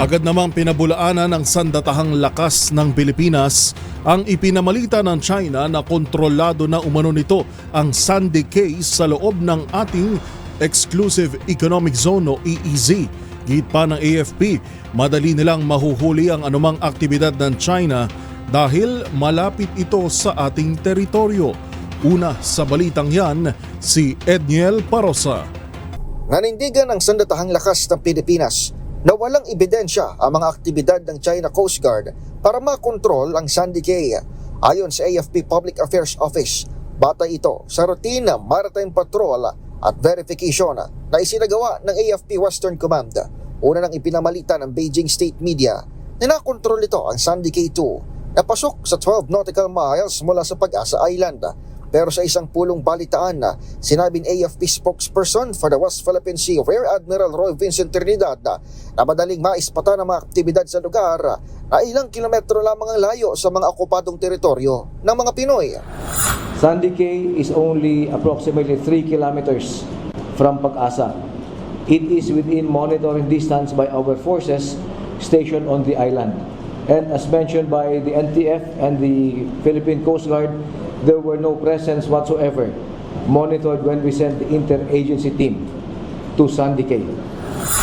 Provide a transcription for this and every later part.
Agad namang pinabulaanan ng sandatahang lakas ng Pilipinas ang ipinamalita ng China na kontrolado na umano nito ang Sandy Cay sa loob ng ating Exclusive Economic Zone o EEZ. Git pa ng AFP, madali nilang mahuhuli ang anumang aktibidad ng China dahil malapit ito sa ating teritoryo. Una sa balitang yan, si Edniel Parosa. Nanindigan ang sandatahang lakas ng Pilipinas na walang ebidensya ang mga aktibidad ng China Coast Guard para makontrol ang Sandy Cay. Ayon sa AFP Public Affairs Office, batay ito sa routine na maritime patrol at verification na isinagawa ng AFP Western Command. Una nang ipinamalita ng Beijing State Media na nakontrol ito ang Sandy Cay 2 na pasok sa 12 nautical miles mula sa Pag-asa Island. Pero sa isang pulong balitaan na sinabing AFP spokesperson for the West Philippine Sea, Rear Admiral Roy Vincent Trinidad, na madaling maispatan ang mga aktibidad sa lugar na ilang kilometro lamang ang layo sa mga okupadong teritoryo ng mga Pinoy. Sandy Cay is only approximately 3 kilometers from Pag-asa. It is within monitoring distance by our forces stationed on the island. And as mentioned by the NTF and the Philippine Coast Guard, there were no presence whatsoever monitored when we sent the interagency team to Sandy Cay.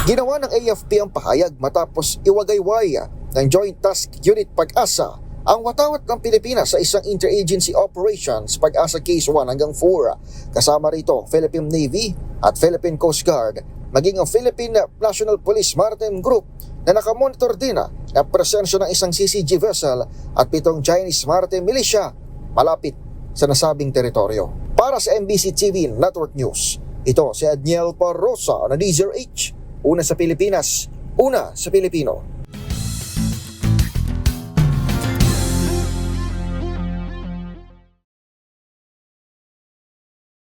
Ginawa ng AFP ang pahayag matapos iwagayway ng Joint Task Unit Pag-asa ang watawat ng Pilipinas sa isang interagency operations Pag-asa Case 1 hanggang 4. Kasama rito Philippine Navy at Philippine Coast Guard, maging ang Philippine National Police Maritime Group na nakamonitor din ang presensya ng isang CCG vessel at 7 Chinese Maritime Militia malapit sa nasabing teritoryo. Para sa MBC TV Network News, ito si Edniel Parosa na DZRH, una sa Pilipinas, una sa Pilipino.